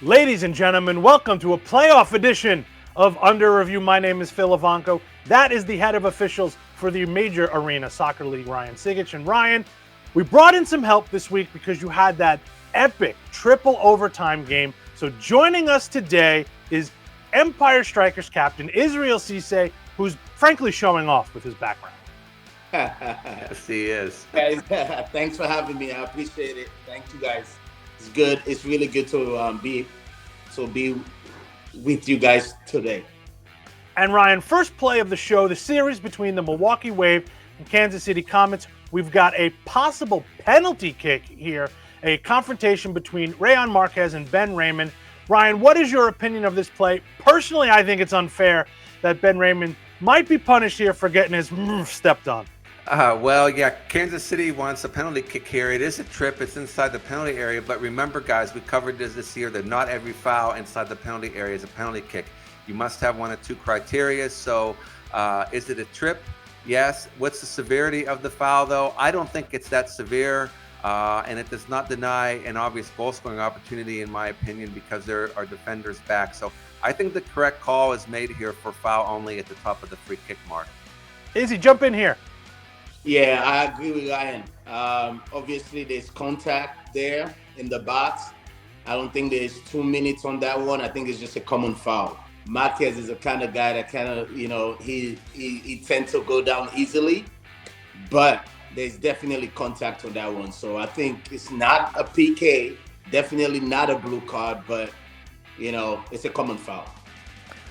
Ladies and gentlemen, welcome to a playoff edition of Under Review. My name is Phil Lavanco. That is the head of officials for the Major Arena Soccer League, Ryan Cigich. And Ryan, we brought in some help this week because you had that epic triple overtime game. So joining us today is Empire Strikers captain Israel Sesay, who's frankly showing off with his background. Yes, he is. Guys, thanks for having me. I appreciate it. Thank you, guys. It's good. It's really good to be with you guys today. And Ryan, first play of the show, the series between the Milwaukee Wave and Kansas City Comets. We've got a possible penalty kick here, a confrontation between Rayon Marquez and Ben Raymond. Ryan, what is your opinion of this play? Personally, I think it's unfair that Ben Raymond might be punished here for getting his stepped on. Kansas City wants a penalty kick here. It is a trip. It's inside the penalty area. But remember, guys, we covered this year that not every foul inside the penalty area is a penalty kick. You must have one of two criteria. So is it a trip? Yes. What's the severity of the foul, though? I don't think it's that severe. And it does not deny an obvious goal-scoring opportunity, in my opinion, because there are defenders back. So I think the correct call is made here for foul only at the top of the free kick mark. Izzy, jump in here. Yeah, I agree with Ryan. Obviously, there's contact there in the box. I don't think there's 2 minutes on that one. I think it's just a common foul. Marquez is the kind of guy that he tends to go down easily, but there's definitely contact on that one. So I think it's not a PK, definitely not a blue card, but, it's a common foul.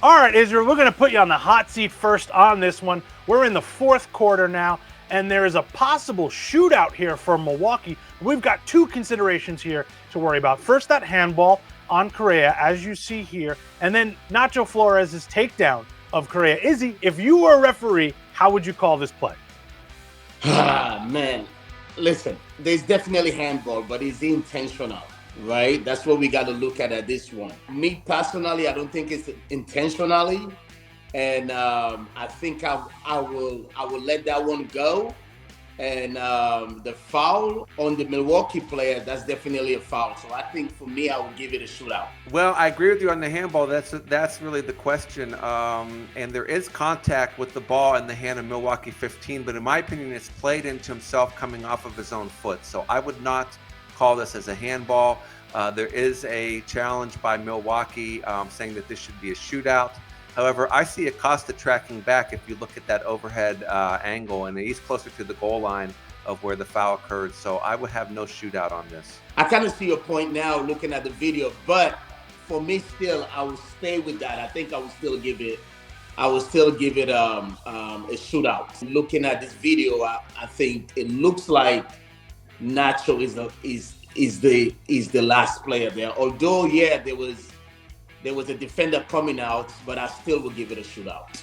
All right, Israel, we're going to put you on the hot seat first on this one. We're in the fourth quarter now, and there is a possible shootout here for Milwaukee. We've got two considerations here to worry about. First, that handball on Correa, as you see here, and then Nacho Flores' takedown of Correa. Izzy, if you were a referee, how would you call this play? Man, listen, there's definitely handball, but is it intentional, right? That's what we got to look at this one. Me personally, I don't think it's intentionally. And I think I will let that one go. And the foul on the Milwaukee player, that's definitely a foul. So I think for me, I would give it a shootout. Well, I agree with you on the handball. That's really the question. And there is contact with the ball in the hand of Milwaukee 15, but in my opinion, it's played into himself coming off of his own foot. So I would not call this as a handball. There is a challenge by Milwaukee saying that this should be a shootout. However, I see Acosta tracking back if you look at that overhead angle, and he's closer to the goal line of where the foul occurred. So I would have no shootout on this. I kind of see your point now looking at the video, but for me still, I will stay with that. I think I will still give it a shootout. Looking at this video, I think it looks like Nacho is the last player there. Although, yeah, there was a defender coming out, but I still will give it a shootout.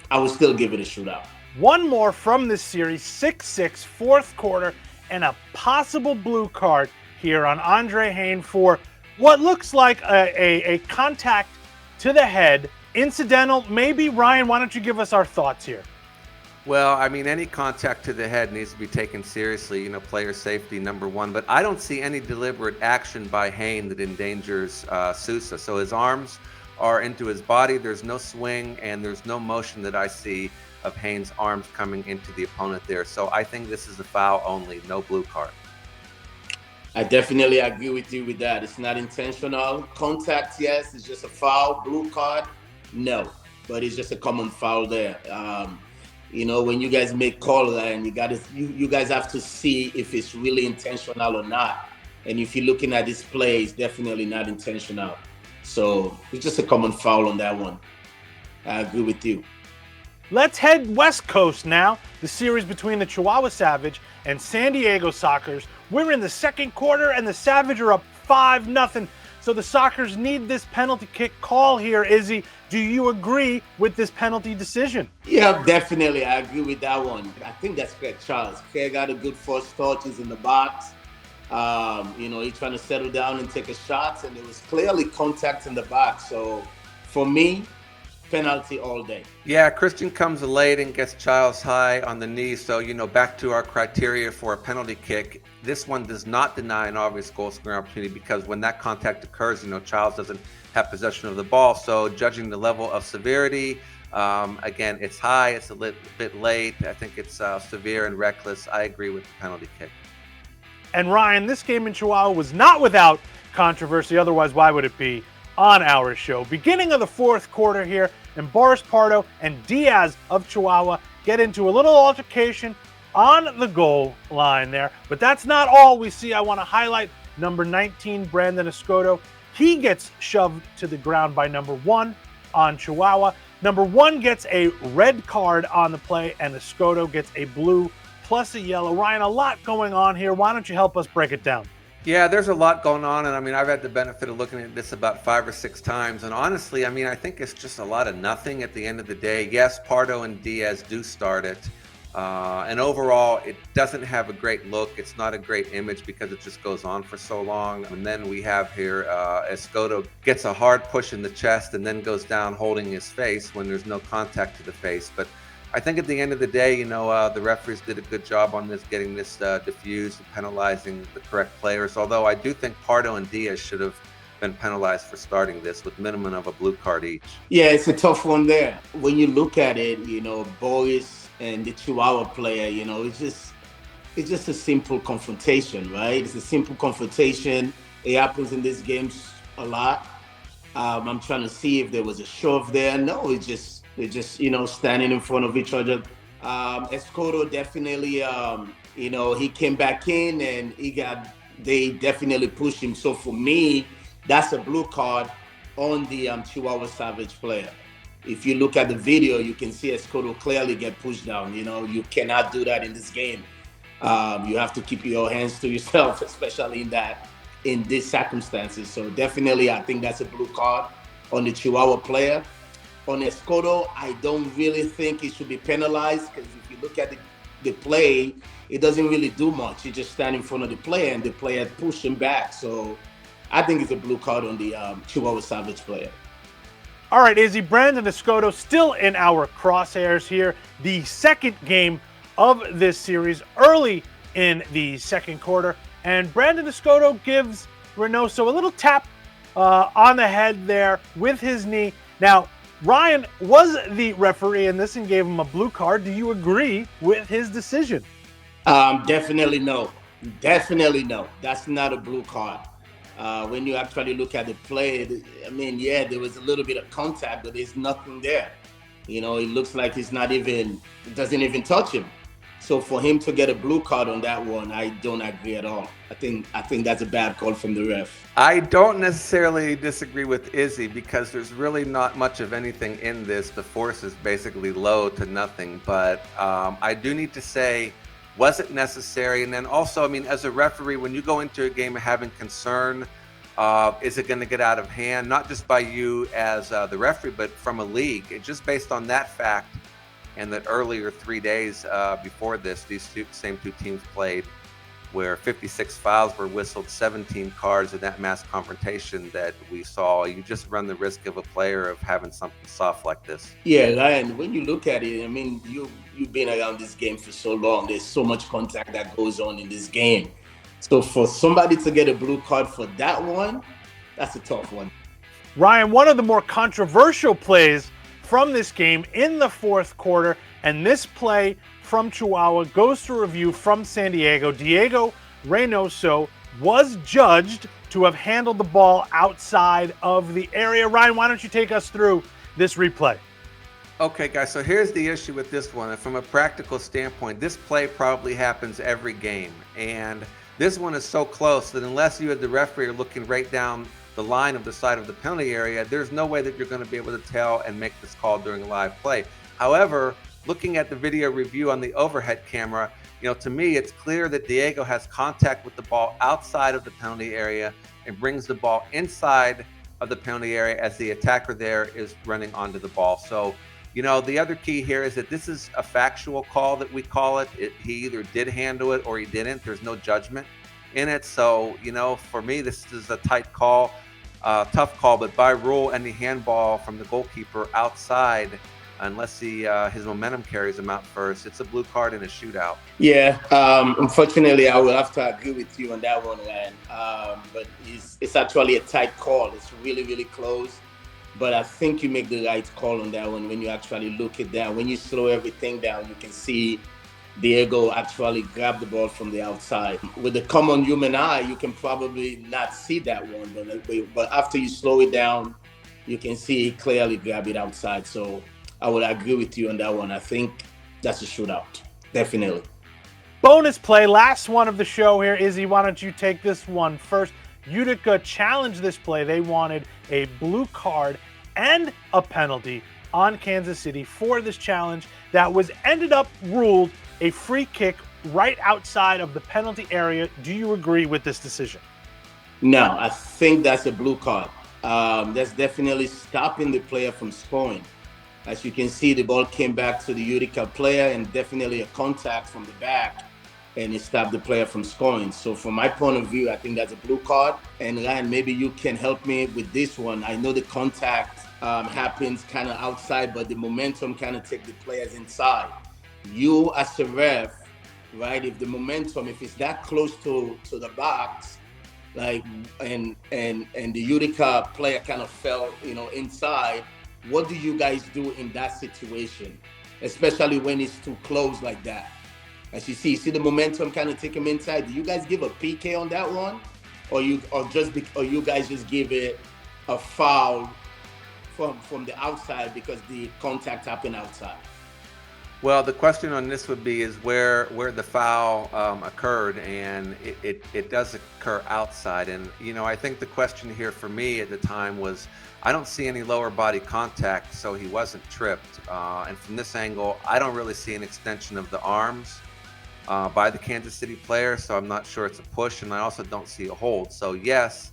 I will still give it a shootout. One more from this series, 6-6, fourth quarter, and a possible blue card here on Andre Hayne for what looks like a contact to the head. Incidental, maybe. Ryan, why don't you give us our thoughts here? Well, I mean, any contact to the head needs to be taken seriously, player safety number one. But I don't see any deliberate action by Hayne that endangers Sousa. So his arms are into his body. There's no swing, and there's no motion that I see of Hayne's arms coming into the opponent there. So I think this is a foul only, no blue card. I definitely agree with you with that. It's not intentional. Contact, yes, it's just a foul. Blue card, no. But it's just a common foul there. When you guys make call, and you guys have to see if it's really intentional or not. And if you're looking at this play, it's definitely not intentional. So it's just a common foul on that one. I agree with you. Let's head West Coast now. The series between the Chihuahua Savage and San Diego Sockers. We're in the second quarter, and the Savage are up 5-0. So the Sockers need this penalty kick call here. Izzy, do you agree with this penalty decision? Yeah, definitely. I agree with that one. I think that's Craig Charles. Craig got a good first touch. He's in the box. He's trying to settle down and take a shot, and there was clearly contact in the box. So for me, penalty all day. Yeah, Christian comes late and gets Childs high on the knee. So, back to our criteria for a penalty kick. This one does not deny an obvious goal scoring opportunity because when that contact occurs, Childs doesn't have possession of the ball. So, judging the level of severity, again, it's high, it's a little bit late. I think it's severe and reckless. I agree with the penalty kick. And Ryan, this game in Chihuahua was not without controversy. Otherwise, why would it be on our show? Beginning of the fourth quarter here, and Boris Pardo and Diaz of Chihuahua get into a little altercation on the goal line there. But that's not all we see. I want to highlight number 19, Brandon Escoto. He gets shoved to the ground by number 1 on Chihuahua. Number 1 gets a red card on the play, and Escoto gets a blue plus a yellow. Ryan, a lot going on here. Why don't you help us break it down? Yeah, there's a lot going on, and I've had the benefit of looking at this about 5 or 6 times, and honestly, I think it's just a lot of nothing at the end of the day. Yes, Pardo and Diaz do start it, and overall, it doesn't have a great look. It's not a great image because it just goes on for so long. And then we have here Escoto gets a hard push in the chest and then goes down holding his face when there's no contact to the face. But I think at the end of the day, the referees did a good job on this, getting this diffused and penalizing the correct players. Although I do think Pardo and Diaz should have been penalized for starting this with minimum of a blue card each. Yeah, it's a tough one there. When you look at it, Boris and the Chihuahua player, it's just a simple confrontation, right? It's a simple confrontation. It happens in these games a lot. I'm trying to see if there was a shove there. No, they're just standing in front of each other. Escoto definitely, he came back in and they definitely pushed him. So for me, that's a blue card on the Chihuahua Savage player. If you look at the video, you can see Escoto clearly get pushed down. You cannot do that in this game. You have to keep your hands to yourself, especially in these circumstances. So definitely, I think that's a blue card on the Chihuahua player. On Escoto, I don't really think he should be penalized because if you look at the play, it doesn't really do much. He just stand in front of the player and the player push him back. So I think it's a blue card on the Chihuahua Savage player. All right, Izzy, Brandon Escoto still in our crosshairs here. The second game of this series early in the second quarter. And Brandon Escoto gives Reynoso a little tap on the head there with his knee. Now, Ryan was the referee in this and gave him a blue card. Do you agree with his decision? Definitely no. Definitely no. That's not a blue card. When you actually look at the play, there was a little bit of contact, but there's nothing there. It looks like it doesn't even touch him. So for him to get a blue card on that one, I don't agree at all. I think that's a bad call from the ref. I don't necessarily disagree with Izzy because there's really not much of anything in this. The force is basically low to nothing. But I do need to say, was it necessary? And then also, as a referee, when you go into a game having concern, is it going to get out of hand? Not just by you as the referee, but from a league. And just based on that fact, and that earlier 3 days before this, these same two teams played, where 56 fouls were whistled, 17 cards in that mass confrontation that we saw. You just run the risk of a player of having something soft like this. Yeah, Ryan, when you look at it, you've been around this game for so long. There's so much contact that goes on in this game. So for somebody to get a blue card for that one, that's a tough one. Ryan, one of the more controversial plays from this game in the fourth quarter, and this play from Chihuahua goes to review from San Diego. Diego Reynoso was judged to have handled the ball outside of the area. Ryan, why don't you take us through this replay? Okay, guys, so here's the issue with this one. From a practical standpoint, this play probably happens every game, and this one is so close that unless you had the referee looking right down the line of the side of the penalty area, there's no way that you're going to be able to tell and make this call during live play. However, looking at the video review on the overhead camera, to me, it's clear that Diego has contact with the ball outside of the penalty area and brings the ball inside of the penalty area as the attacker there is running onto the ball. So, the other key here is that this is a factual call that we call it. He either did handle it or he didn't. There's no judgment in it. So, for me, this is a tight call. Tough call, but by rule, any handball from the goalkeeper outside, unless his momentum carries him out first, it's a blue card in a shootout. Yeah, unfortunately, I will have to agree with you on that one, Ryan. But it's actually a tight call. It's really, really close. But I think you make the right call on that one when you actually look at that. When you slow everything down, you can see Diego actually grab the ball from the outside. With the common human eye, you can probably not see that one. But after you slow it down, you can see it clearly grab it outside. So I would agree with you on that one. I think that's a shootout. Definitely. Bonus play, last one of the show here. Izzy, why don't you take this one first? Utica challenged this play. They wanted a blue card and a penalty on Kansas City for this challenge that was ended up ruled a free kick right outside of the penalty area. Do you agree with this decision? No, I think that's a blue card. That's definitely stopping the player from scoring. As you can see, the ball came back to the Utica player and definitely a contact from the back, and it stopped the player from scoring. So from my point of view, I think that's a blue card. And Ryan, maybe you can help me with this one. I know the contact happens kind of outside, but the momentum kind of takes the players inside. You as a ref, right, if the momentum, if it's that close to the box, like, and the Utica player kind of fell, inside, what do you guys do in that situation, especially when it's too close like that? As you see the momentum kind of take him inside. Do you guys give a PK on that one, or you guys just give it a foul from the outside because the contact happened outside? Well, the question on this would be is where the foul occurred, and it does occur outside. And I think the question here for me at the time was, I don't see any lower body contact, so he wasn't tripped. And from this angle, I don't really see an extension of the arms by the Kansas City player, so I'm not sure it's a push, and I also don't see a hold. So yes,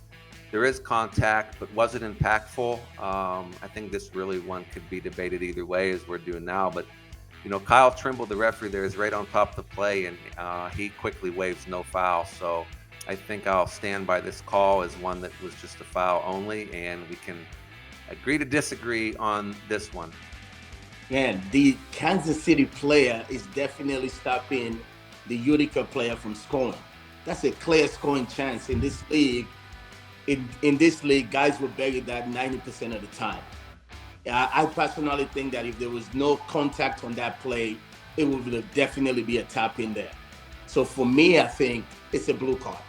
there is contact, but was it impactful? I think this really one could be debated either way, as we're doing now. But Kyle Trimble, the referee there, is right on top of the play, and he quickly waves no foul. So I think I'll stand by this call as one that was just a foul only, and we can agree to disagree on this one. Yeah, the Kansas City player is definitely stopping the Utica player from scoring. That's a clear scoring chance in this league. In this league, guys will bury that 90% of the time. I personally think that if there was no contact on that play, it would definitely be a tap in there. So for me, I think it's a blue card.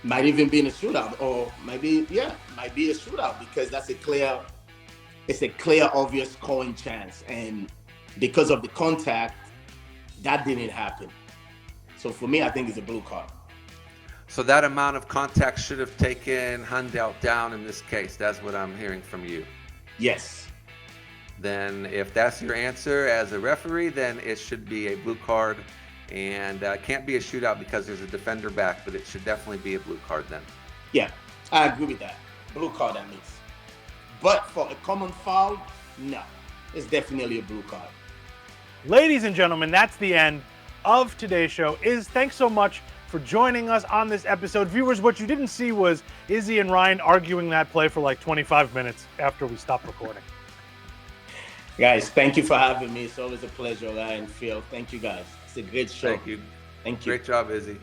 Might even be in a shootout, or might be a shootout, because that's a clear, obvious scoring chance. And because of the contact, that didn't happen. So for me, I think it's a blue card. So that amount of contact should have taken Hundelt down in this case. That's what I'm hearing from you. Yes. Then if that's your answer as a referee, then it should be a blue card, and can't be a shootout because there's a defender back, but it should definitely be a blue card then. Yeah, I agree with that. Blue card, that means. But for a common foul, no, it's definitely a blue card. Ladies and gentlemen, that's the end of today's show. Thanks so much for joining us on this episode. Viewers, what you didn't see was Izzy and Ryan arguing that play for like 25 minutes after we stopped recording. Guys, thank you for having me. It's always a pleasure, Ryan, Phil. Thank you, guys. It's a great show. Thank you. Thank you. Great job, Izzy.